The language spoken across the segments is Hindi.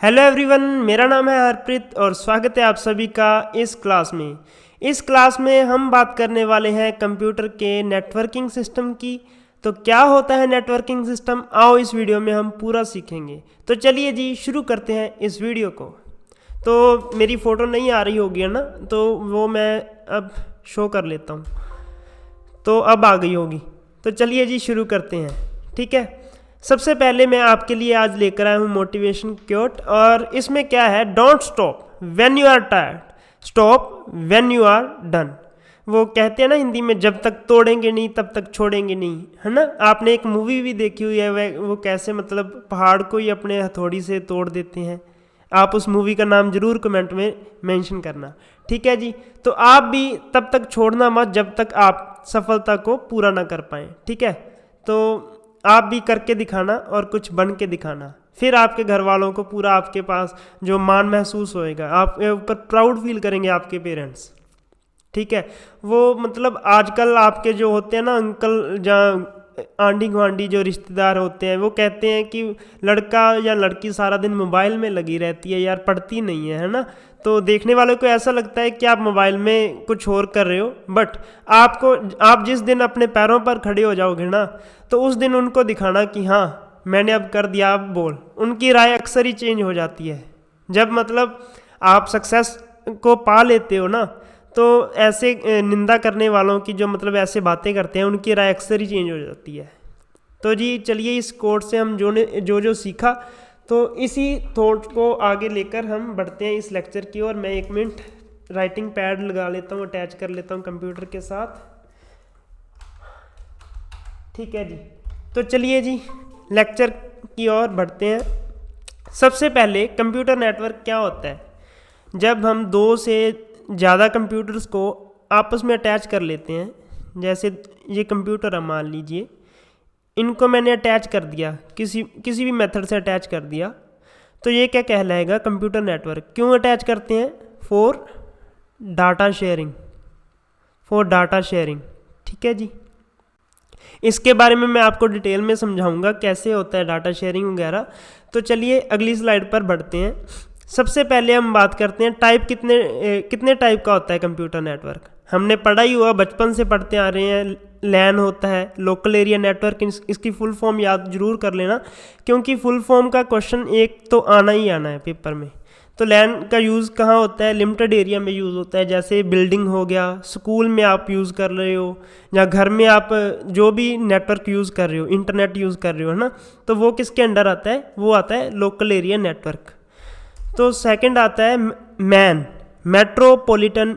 हेलो एवरीवन, मेरा नाम है हरप्रीत और स्वागत है आप सभी का इस क्लास में। इस क्लास में हम बात करने वाले हैं कंप्यूटर के नेटवर्किंग सिस्टम की। तो क्या होता है नेटवर्किंग सिस्टम, आओ इस वीडियो में हम पूरा सीखेंगे। तो चलिए जी शुरू करते हैं इस वीडियो को। तो मेरी फ़ोटो नहीं आ रही होगी है ना, तो वो मैं अब शो कर लेता हूँ। तो अब आ गई होगी। तो चलिए जी शुरू करते हैं, ठीक है। सबसे पहले मैं आपके लिए आज लेकर आया हूँ मोटिवेशन क्योट, और इसमें क्या है, don't stop when you are tired, stop when you are done. वो कहते हैं ना हिंदी में, जब तक तोड़ेंगे नहीं तब तक छोड़ेंगे नहीं, है ना। आपने एक मूवी भी देखी हुई है, वो कैसे मतलब पहाड़ को ही अपने हथौड़ी से तोड़ देते हैं। आप उस मूवी का नाम जरूर कमेंट में मेंशन करना, ठीक है जी। तो आप भी तब तक छोड़ना मत जब तक आप सफलता को पूरा ना कर पाएँ, ठीक है। तो आप भी करके दिखाना और कुछ बन के दिखाना, फिर आपके घर वालों को पूरा आपके पास जो मान महसूस होएगा, आपके ऊपर प्राउड फील करेंगे आपके पेरेंट्स, ठीक है। वो मतलब आजकल आपके जो होते हैं ना अंकल, जहाँ आंटी गुआंढी जो रिश्तेदार होते हैं, वो कहते हैं कि लड़का या लड़की सारा दिन मोबाइल में लगी रहती है यार, पढ़ती नहीं है ना। तो देखने वालों को ऐसा लगता है कि आप मोबाइल में कुछ और कर रहे हो, बट आप जिस दिन अपने पैरों पर खड़े हो जाओगे ना, तो उस दिन उनको दिखाना कि हाँ मैंने अब कर दिया, अब बोल। उनकी राय अक्सर ही चेंज हो जाती है जब मतलब आप सक्सेस को पा लेते हो ना। तो ऐसे निंदा करने वालों की जो मतलब ऐसे बातें करते हैं, उनकी राय अक्सर ही चेंज हो जाती है। तो जी चलिए, इस कोर्स से हम जो सीखा, तो इसी थॉट को आगे लेकर हम बढ़ते हैं इस लेक्चर की ओर। मैं 1 मिनट राइटिंग पैड लगा लेता हूँ, अटैच कर लेता हूँ कंप्यूटर के साथ, ठीक है जी। तो चलिए जी लेक्चर की ओर बढ़ते हैं। सबसे पहले कंप्यूटर नेटवर्क क्या होता है। जब हम 2 से ज़्यादा कंप्यूटर्स को आपस में अटैच कर लेते हैं, जैसे ये कंप्यूटर है मान लीजिए, इनको मैंने अटैच कर दिया, किसी भी मेथड से अटैच कर दिया, तो ये क्या कहलाएगा, कंप्यूटर नेटवर्क। क्यों अटैच करते हैं, फॉर डाटा शेयरिंग, ठीक है जी। इसके बारे में मैं आपको डिटेल में समझाऊंगा कैसे होता है डाटा शेयरिंग वगैरह। तो चलिए अगली स्लाइड पर बढ़ते हैं। सबसे पहले हम बात करते हैं टाइप, कितने टाइप का होता है कंप्यूटर नेटवर्क। हमने पढ़ा ही हुआ, बचपन से पढ़ते आ रहे हैं। लैन होता है, लोकल एरिया नेटवर्क। इसकी फुल फॉर्म याद जरूर कर लेना, क्योंकि फुल फॉर्म का क्वेश्चन एक तो आना ही आना है पेपर में। तो लैन का यूज़ कहाँ होता है, लिमिटेड एरिया में यूज़ होता है, जैसे बिल्डिंग हो गया, स्कूल में आप यूज़ कर रहे हो, या घर में आप जो भी नेटवर्क यूज़ कर रहे हो, इंटरनेट यूज़ कर रहे हो, है ना। तो वो किसके अंडर आता है, वो आता है लोकल एरिया नेटवर्क। तो सेकंड आता है मेट्रोपॉलिटन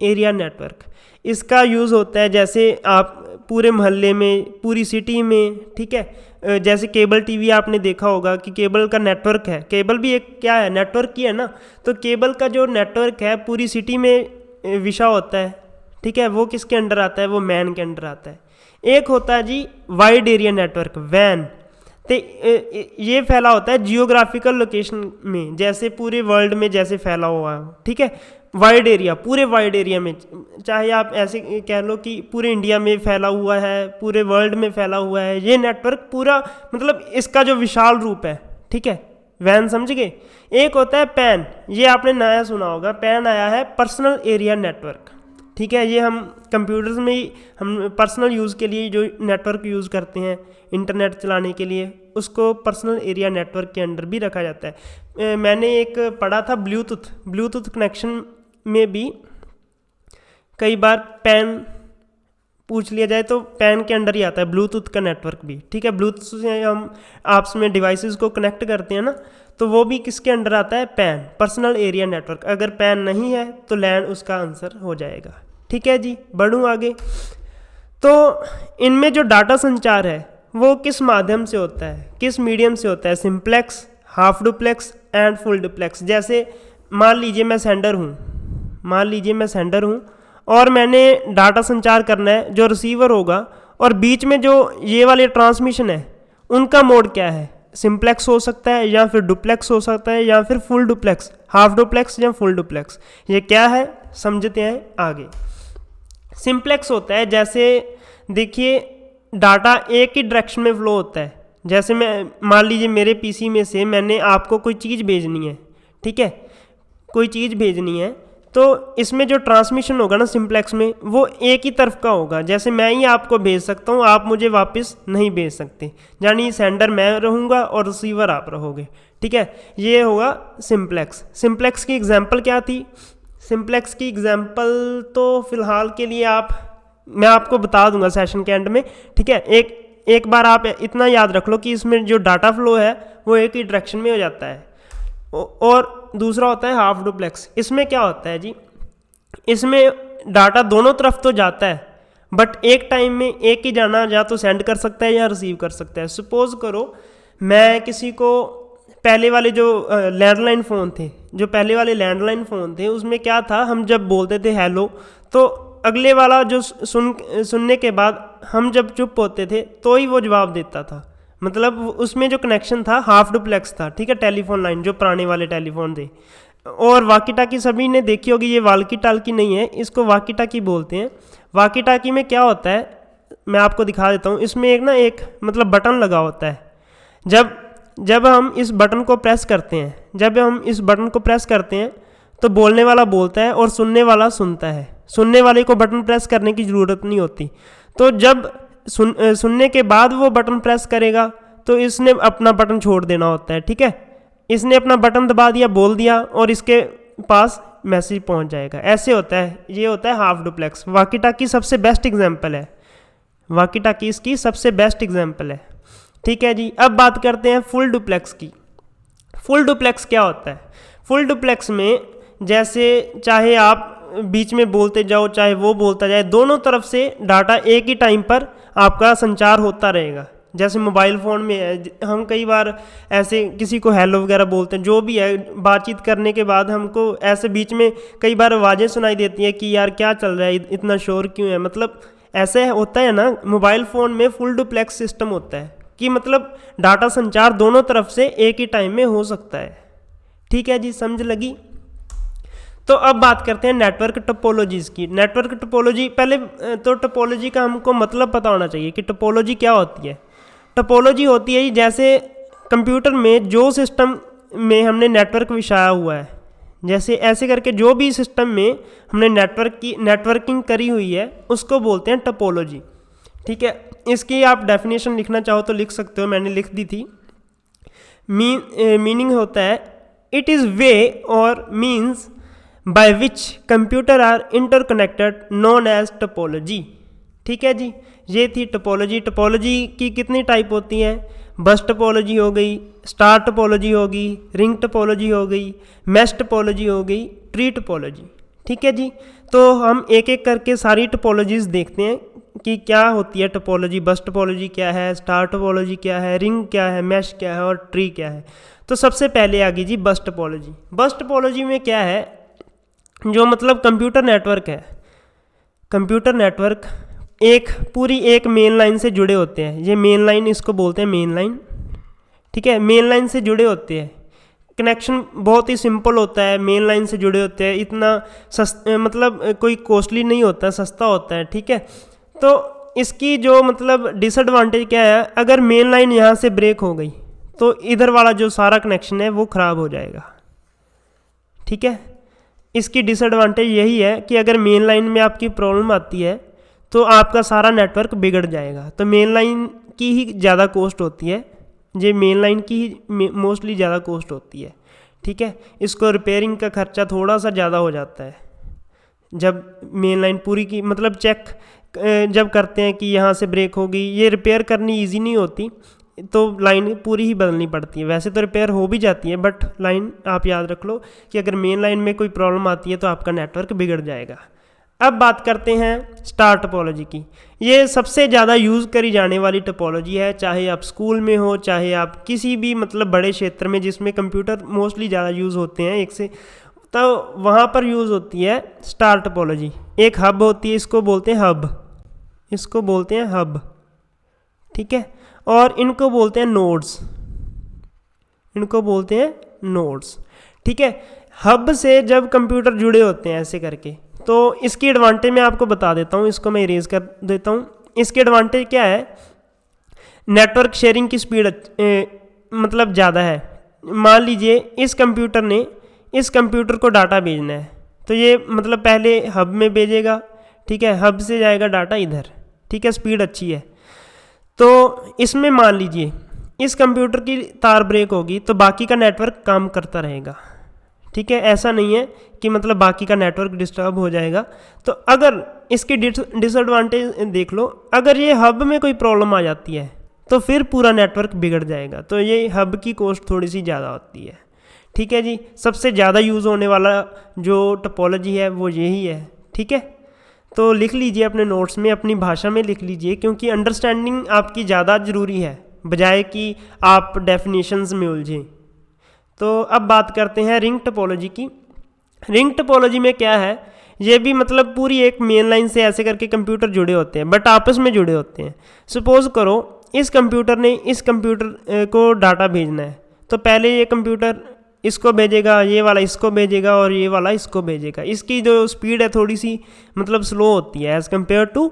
एरिया नेटवर्क। इसका यूज़ होता है जैसे आप पूरे मोहल्ले में, पूरी सिटी में, ठीक है। जैसे केबल टीवी आपने देखा होगा कि केबल का नेटवर्क है, केबल भी एक क्या है, नेटवर्क ही है ना। तो केबल का जो नेटवर्क है पूरी सिटी में विशा होता है, ठीक है। वो किसके अंडर आता है, वो मैन के अंडर आता है। एक होता है जी वाइड एरिया नेटवर्क, वैन। तो ये फैला होता है जियोग्राफिकल लोकेशन में, जैसे पूरे वर्ल्ड में जैसे फैला हुआ है, ठीक है। वाइड एरिया, पूरे वाइड एरिया में, चाहे आप ऐसे कह लो कि पूरे इंडिया में फैला हुआ है, पूरे वर्ल्ड में फैला हुआ है, ये नेटवर्क पूरा, मतलब इसका जो विशाल रूप है, ठीक है। वैन समझ गए। एक होता है पैन, ये आपने नया सुना होगा, पैन आया है पर्सनल एरिया नेटवर्क, ठीक है। ये हम कंप्यूटर्स में ही हम पर्सनल यूज़ के लिए जो नेटवर्क यूज़ करते हैं इंटरनेट चलाने के लिए, उसको पर्सनल एरिया नेटवर्क के अंडर भी रखा जाता है। मैंने एक पढ़ा था ब्लूटूथ कनेक्शन में भी कई बार पैन पूछ लिया जाए तो पैन के अंडर ही आता है ब्लूटूथ का नेटवर्क भी, ठीक है। ब्लूटूथ से हम आपस में डिवाइसेस को कनेक्ट करते हैं ना, तो वो भी किसके अंडर आता है, पैन, पर्सनल एरिया नेटवर्क। अगर पैन नहीं है तो लैन उसका आंसर हो जाएगा, ठीक है जी। बढ़ूँ आगे। तो इनमें जो डाटा संचार है वो किस माध्यम से होता है, किस मीडियम से होता है, simplex, half duplex and full duplex. जैसे मान लीजिए मैं सेंडर हूँ और मैंने डाटा संचार करना है, जो रिसीवर होगा, और बीच में जो ये वाले ट्रांसमिशन है उनका मोड क्या है, सिंप्लेक्स हो सकता है या फिर डुप्लेक्स हो सकता है या फिर फुल डुप्लेक्स, हाफ डुप्लेक्स या फुल डुप्लेक्स। ये क्या है समझते हैं आगे। सिंप्लेक्स होता है, जैसे देखिए डाटा एक ही डायरेक्शन में फ्लो होता है, जैसे मैं मान लीजिए मेरे पीसी में से मैंने आपको कोई चीज़ भेजनी है, ठीक है, कोई चीज़ भेजनी है, तो इसमें जो ट्रांसमिशन होगा ना सिंप्लेक्स में, वो एक ही तरफ का होगा। जैसे मैं ही आपको भेज सकता हूँ, आप मुझे वापस नहीं भेज सकते, यानी सेंडर मैं रहूँगा और रिसीवर आप रहोगे, ठीक है। ये होगा सिंप्लेक्स। सिंप्लेक्स की एग्जांपल क्या थी? सिंप्लेक्स की एग्जांपल तो फ़िलहाल के लिए मैं आपको बता दूंगा सेशन के एंड में, ठीक है। एक बार आप इतना याद रख लो कि इसमें जो डाटा फ्लो है वो एक ही डायरेक्शन में हो जाता है। और दूसरा होता है हाफ डुप्लेक्स। इसमें क्या होता है जी, इसमें डाटा दोनों तरफ तो जाता है, बट एक टाइम में एक ही जाना या तो सेंड कर सकता है या रिसीव कर सकता है। सपोज करो मैं किसी को, पहले वाले जो लैंडलाइन फ़ोन थे, उसमें क्या था, हम जब बोलते थे हेलो, तो अगले वाला जो सुनने के बाद हम जब चुप होते थे तो ही वो जवाब देता था। मतलब उसमें जो कनेक्शन था हाफ डुप्लेक्स था, ठीक है। टेलीफोन लाइन जो पुराने वाले टेलीफोन थे। और वाकी टाकी सभी ने देखी होगी, ये वाल्की टाल्की नहीं है, इसको वाकी टाकी बोलते हैं। वाकी टाकी में क्या होता है मैं आपको दिखा देता हूँ। इसमें एक मतलब बटन लगा होता है। जब हम इस बटन को प्रेस करते हैं तो बोलने वाला बोलता है और सुनने वाला सुनता है। सुनने वाले को बटन प्रेस करने की ज़रूरत नहीं होती। तो जब सुनने के बाद वो बटन प्रेस करेगा तो इसने अपना बटन छोड़ देना होता है, ठीक है। इसने अपना बटन दबा दिया, बोल दिया, और इसके पास मैसेज पहुंच जाएगा। ऐसे होता है, ये होता है हाफ डुप्लेक्स। वाकी टाकी सबसे बेस्ट एग्जांपल है, वाकी टाकी इसकी सबसे बेस्ट एग्जांपल है, ठीक है जी। अब बात करते हैं फुल डुप्लेक्स की। फुल डुप्लेक्स क्या होता है? फुल डुप्लेक्स में जैसे चाहे आप बीच में बोलते जाओ चाहे वो बोलता जाए, दोनों तरफ से डाटा एक ही टाइम पर आपका संचार होता रहेगा। जैसे मोबाइल फ़ोन में है, हम कई बार ऐसे किसी को हेलो वगैरह बोलते हैं, जो भी है, बातचीत करने के बाद हमको ऐसे बीच में कई बार आवाज़ें सुनाई देती हैं कि यार क्या चल रहा है, इतना शोर क्यों है। मतलब ऐसे होता है ना, मोबाइल फ़ोन में फुल डुप्लेक्स सिस्टम होता है कि मतलब डाटा संचार दोनों तरफ से एक ही टाइम में हो सकता है, ठीक है जी, समझ लगी। तो अब बात करते हैं नेटवर्क टोपोलॉजीज़ की। नेटवर्क टोपोलॉजी, पहले तो टोपोलॉजी का हमको मतलब पता होना चाहिए कि टोपोलॉजी क्या होती है। टोपोलॉजी होती है जैसे कंप्यूटर में जो सिस्टम में हमने नेटवर्क बिछाया हुआ है, जैसे ऐसे करके जो भी सिस्टम में हमने नेटवर्किंग करी हुई है उसको बोलते हैं टोपोलॉजी, ठीक है। इसकी आप डेफिनेशन लिखना चाहो तो लिख सकते हो, मैंने लिख दी थी। मीनिंग होता है it is way or means by which computer are interconnected known as topology, ठीक है जी। ये थी टोपोलॉजी। टोपोलॉजी की कितनी टाइप होती हैं? बस टोपोलॉजी हो गई, स्टार टोपोलॉजी होगी, रिंग टोपोलॉजी हो गई, मैश टोपोलॉजी हो गई, ट्री टोपोलॉजी, ठीक है जी। तो हम एक एक करके सारी टोपोलॉजीज़ देखते हैं कि क्या होती है टोपोलॉजी। बस टोपोलॉजी क्या है, स्टार टोपोलॉजी क्या है, रिंग क्या है, मैश क्या है और ट्री क्या है। तो सबसे पहले आ गई जी बस टोपोलॉजी। बस टोपोलॉजी में क्या है, जो मतलब कंप्यूटर नेटवर्क है, कंप्यूटर नेटवर्क एक मेन लाइन से जुड़े होते हैं। ये मेन लाइन, इसको बोलते हैं मेन लाइन, ठीक है। मेन लाइन से जुड़े होते हैं, कनेक्शन बहुत ही सिंपल होता है, मेन लाइन से जुड़े होते हैं, इतना मतलब कोई कॉस्टली नहीं होता, सस्ता होता है, ठीक है। तो इसकी जो मतलब डिसएडवांटेज क्या है, अगर मेन लाइन यहाँ से ब्रेक हो गई तो इधर वाला जो सारा कनेक्शन है वो ख़राब हो जाएगा, ठीक है। इसकी डिसएडवांटेज यही है कि अगर मेन लाइन में आपकी प्रॉब्लम आती है तो आपका सारा नेटवर्क बिगड़ जाएगा। तो मेन लाइन की ही ज़्यादा कॉस्ट होती है, ये मेन लाइन की ही मोस्टली ज़्यादा कॉस्ट होती है, ठीक है। इसको रिपेयरिंग का खर्चा थोड़ा सा ज़्यादा हो जाता है। जब मेन लाइन पूरी की मतलब चेक जब करते हैं कि यहाँ से ब्रेक हो गई, ये रिपेयर करनी ईजी नहीं होती, तो लाइन पूरी ही बदलनी पड़ती है। वैसे तो रिपेयर हो भी जाती है, बट लाइन आप याद रख लो कि अगर मेन लाइन में कोई प्रॉब्लम आती है तो आपका नेटवर्क बिगड़ जाएगा। अब बात करते हैं स्टार टोपोलॉजी की। ये सबसे ज़्यादा यूज़ करी जाने वाली टोपोलॉजी है, चाहे आप स्कूल में हो, चाहे आप किसी भी मतलब बड़े क्षेत्र में जिसमें कंप्यूटर मोस्टली ज़्यादा यूज़ होते हैं एक से, तो वहाँ पर यूज़ होती है स्टार टोपोलॉजी। एक हब होती है, इसको बोलते हैं हब, ठीक है। और इनको बोलते हैं नोड्स, ठीक है। हब से जब कंप्यूटर जुड़े होते हैं ऐसे करके, तो इसकी एडवांटेज मैं आपको बता देता हूँ, इसको मैं इरेज कर देता हूँ। इसकी एडवांटेज क्या है, नेटवर्क शेयरिंग की स्पीड मतलब ज़्यादा है। मान लीजिए इस कंप्यूटर ने इस कंप्यूटर को डाटा भेजना है, तो ये मतलब पहले हब में भेजेगा, ठीक है, हब से जाएगा डाटा इधर, ठीक है, स्पीड अच्छी है। तो इसमें मान लीजिए इस कंप्यूटर की तार ब्रेक होगी तो बाकी का नेटवर्क काम करता रहेगा, ठीक है। ऐसा नहीं है कि मतलब बाकी का नेटवर्क डिस्टर्ब हो जाएगा। तो अगर इसकी डिसएडवांटेज देख लो, अगर ये हब में कोई प्रॉब्लम आ जाती है तो फिर पूरा नेटवर्क बिगड़ जाएगा। तो ये हब की कॉस्ट थोड़ी सी ज़्यादा होती है, ठीक है जी। सबसे ज़्यादा यूज़ होने वाला जो टोपोलॉजी है वो यही है, ठीक है। तो लिख लीजिए अपने नोट्स में, अपनी भाषा में लिख लीजिए, क्योंकि अंडरस्टैंडिंग आपकी ज़्यादा ज़रूरी है बजाय कि आप डेफिनेशंस में उलझें। तो अब बात करते हैं रिंग टोपोलॉजी की। रिंग टोपोलॉजी में क्या है, ये भी मतलब पूरी एक मेन लाइन से ऐसे करके कंप्यूटर जुड़े होते हैं, बट आपस में जुड़े होते हैं। सपोज करो इस कंप्यूटर ने इस कंप्यूटर को डाटा भेजना है, तो पहले ये कंप्यूटर इसको भेजेगा, ये वाला इसको भेजेगा और ये वाला इसको भेजेगा। इसकी जो स्पीड है थोड़ी सी मतलब स्लो होती है एज़ कम्पेयर टू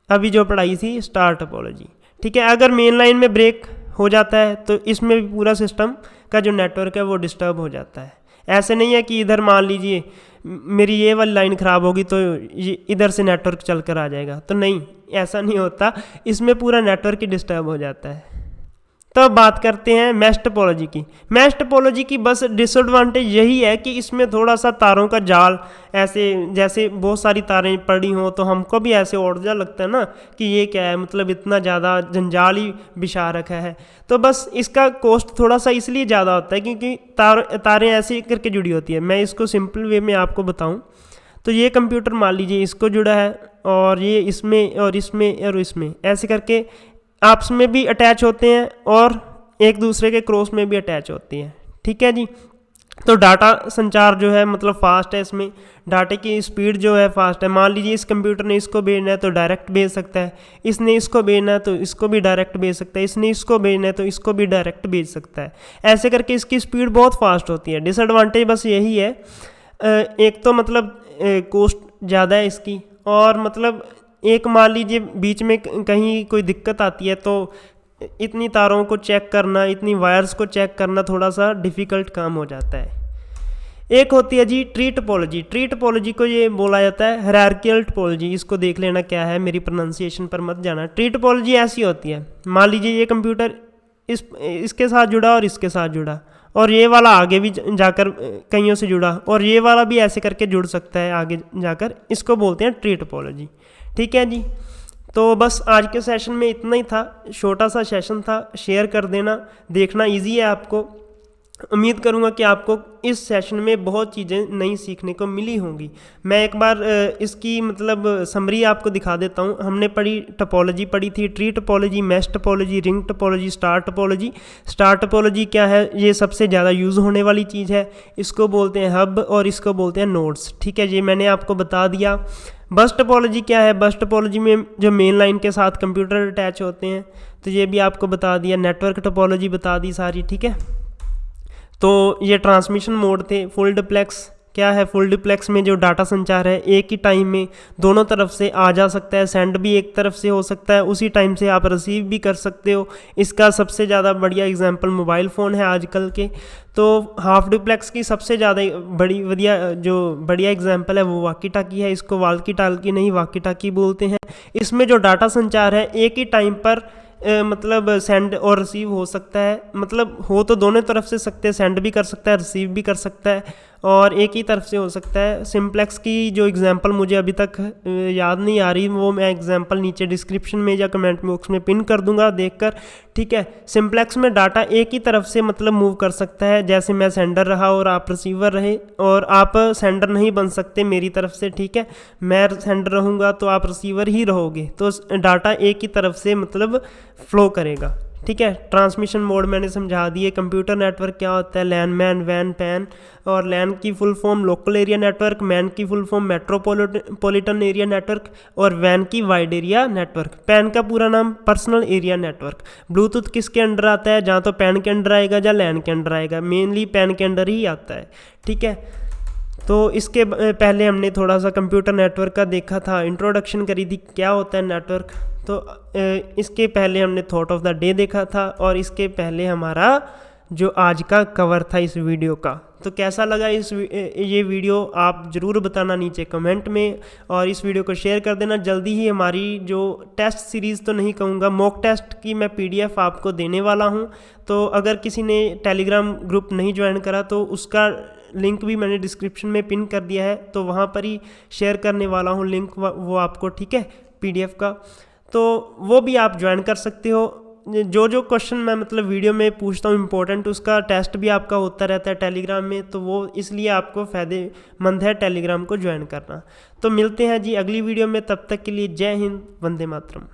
अभी जो पढ़ाई थी स्टार टोपोलॉजी, ठीक है। अगर मेन लाइन में ब्रेक हो जाता है तो इसमें भी पूरा सिस्टम का जो नेटवर्क है वो डिस्टर्ब हो जाता है। ऐसे नहीं है कि इधर मान लीजिए मेरी ये वाली लाइन ख़राब होगी तो ये इधर से नेटवर्क चल कर आ जाएगा, तो नहीं, ऐसा नहीं होता। इसमें पूरा नेटवर्क ही डिस्टर्ब हो जाता है। तो अब बात करते हैं मैश टोपोलॉजी की। मैश टोपोलॉजी की बस डिसएडवांटेज यही है कि इसमें थोड़ा सा तारों का जाल, ऐसे जैसे बहुत सारी तारें पड़ी हों तो हमको भी ऐसे ओढ़ लगता है ना कि ये क्या है, मतलब इतना ज़्यादा जंजाल ही बिछा रखा है। तो बस इसका कॉस्ट थोड़ा सा इसलिए ज़्यादा होता है क्योंकि तारें ऐसे करके जुड़ी होती है। मैं इसको सिंपल वे में आपको बताऊँ तो ये कंप्यूटर मान लीजिए इसको जुड़ा है और ये इसमें और इसमें और इसमें ऐसे करके आपस में भी अटैच होते हैं और एक दूसरे के क्रॉस में भी अटैच होती हैं, ठीक है जी। तो डाटा संचार जो है मतलब फास्ट है, इसमें डाटे की स्पीड जो है फास्ट है। मान लीजिए इस कंप्यूटर ने इसको भेजना है तो डायरेक्ट भेज सकता है, इसने इसको भेजना है तो इसको भी डायरेक्ट भेज सकता है, इसने इसको भेजना है तो इसको भी डायरेक्ट भेज सकता है। ऐसे करके इसकी स्पीड बहुत फास्ट होती है। डिसएडवांटेज बस यही है, एक तो मतलब कॉस्ट ज़्यादा है इसकी, और मतलब एक मान लीजिए बीच में कहीं कोई दिक्कत आती है तो इतनी तारों को चेक करना, इतनी वायर्स को चेक करना थोड़ा सा डिफ़िकल्ट काम हो जाता है। एक होती है G tree topology. Tree topology को ये बोला जाता है हायरार्किकल टोपोलॉजी। इसको देख लेना क्या है, मेरी प्रोनाउंसिएशन पर मत जाना। ट्री टोपोलॉजी ऐसी होती है, मान लीजिए ये कंप्यूटर इसके साथ जुड़ा और इसके साथ जुड़ा, और ये वाला आगे भी जाकर कईयों से जुड़ा, और ये वाला भी ऐसे करके जुड़ सकता है आगे जाकर। इसको बोलते हैं ट्री टोपोलॉजी, ठीक है जी। तो बस आज के सेशन में इतना ही था, छोटा सा सेशन था, शेयर कर देना, देखना इजी है आपको। उम्मीद करूंगा कि आपको इस सेशन में बहुत चीज़ें नई सीखने को मिली होंगी। मैं एक बार इसकी मतलब समरी आपको दिखा देता हूं। हमने टोपोलॉजी पढ़ी थी, tree topology, mesh topology, ring topology, star topology. Star topology क्या है, ये सबसे ज़्यादा यूज़ होने वाली चीज़ है। इसको बोलते हैं हब और इसको बोलते हैं नोड्स, ठीक है, ये मैंने आपको बता दिया। बस टोपोलॉजी क्या है, बस टोपोलॉजी में जो मेन लाइन के साथ कंप्यूटर अटैच होते हैं, तो ये भी आपको बता दिया। नेटवर्क टोपोलॉजी बता दी सारी, ठीक है। तो ये ट्रांसमिशन मोड थे। फुल डुप्लेक्स क्या है, फुल डुप्लेक्स में जो डाटा संचार है एक ही टाइम में दोनों तरफ से आ जा सकता है, सेंड भी एक तरफ से हो सकता है, उसी टाइम से आप रिसीव भी कर सकते हो। इसका सबसे ज़्यादा बढ़िया एग्जांपल मोबाइल फ़ोन है आजकल के। तो हाफ डुप्लेक्स की सबसे ज़्यादा बढ़िया एग्जांपल है वो वाकी टाकी है। इसको वाल्की टाल्की नहीं वाकी टाकी बोलते हैं। इसमें जो डाटा संचार है एक ही टाइम पर मतलब सेंड और रिसीव हो सकता है, मतलब हो तो दोनों तरफ से सकते हैं, सेंड भी कर सकता है, रिसीव भी कर सकता है, और एक ही तरफ से हो सकता है। सिंप्लेक्स की जो एग्जांपल मुझे अभी तक याद नहीं आ रही, वो मैं एग्जांपल नीचे डिस्क्रिप्शन में या कमेंट बॉक्स में पिन कर दूंगा देखकर, ठीक है। सिंप्लेक्स में डाटा एक ही तरफ से मतलब मूव कर सकता है, जैसे मैं सेंडर रहा और आप रिसीवर रहे, और आप सेंडर नहीं बन सकते मेरी तरफ से, ठीक है। मैं सेंडर रहूँगा तो आप रिसीवर ही रहोगे, तो डाटा एक ही तरफ से मतलब फ्लो करेगा, ठीक है। ट्रांसमिशन मोड मैंने समझा दिए। कंप्यूटर नेटवर्क क्या होता है, लैन, मैन, वैन, पैन, और लैन की full form local area network, MAN की full form metropolitan area network, और वैन की वाइड एरिया नेटवर्क। पैन का पूरा नाम पर्सनल एरिया नेटवर्क। ब्लूटूथ किसके अंडर आता है, जहाँ तो पैन के अंडर आएगा या लैन के अंडर आएगा, मेनली पैन के अंडर ही आता है, ठीक है। तो इसके पहले हमने थोड़ा सा कंप्यूटर नेटवर्क का देखा था, इंट्रोडक्शन करी थी क्या होता है नेटवर्क। तो इसके पहले हमने थॉट ऑफ द डे देखा था और इसके पहले हमारा जो आज का कवर था इस वीडियो का। तो कैसा लगा ये वीडियो आप ज़रूर बताना नीचे कमेंट में, और इस वीडियो को शेयर कर देना। जल्दी ही हमारी जो टेस्ट सीरीज़ तो नहीं कहूँगा, मॉक टेस्ट की मैं PDF आपको देने वाला हूँ। तो अगर किसी ने टेलीग्राम ग्रुप नहीं ज्वाइन करा तो उसका लिंक भी मैंने डिस्क्रिप्शन में पिन कर दिया है, तो वहाँ पर ही शेयर करने वाला हूँ लिंक वो आपको, ठीक है, PDF का। तो वो भी आप ज्वाइन कर सकते हो। जो क्वेश्चन मैं मतलब वीडियो में पूछता हूँ इंपॉर्टेंट, उसका टेस्ट भी आपका होता रहता है टेलीग्राम में, तो वो इसलिए आपको फ़ायदेमंद है टेलीग्राम को ज्वाइन करना। तो मिलते हैं जी अगली वीडियो में, तब तक के लिए जय हिंद, वंदे मातरम।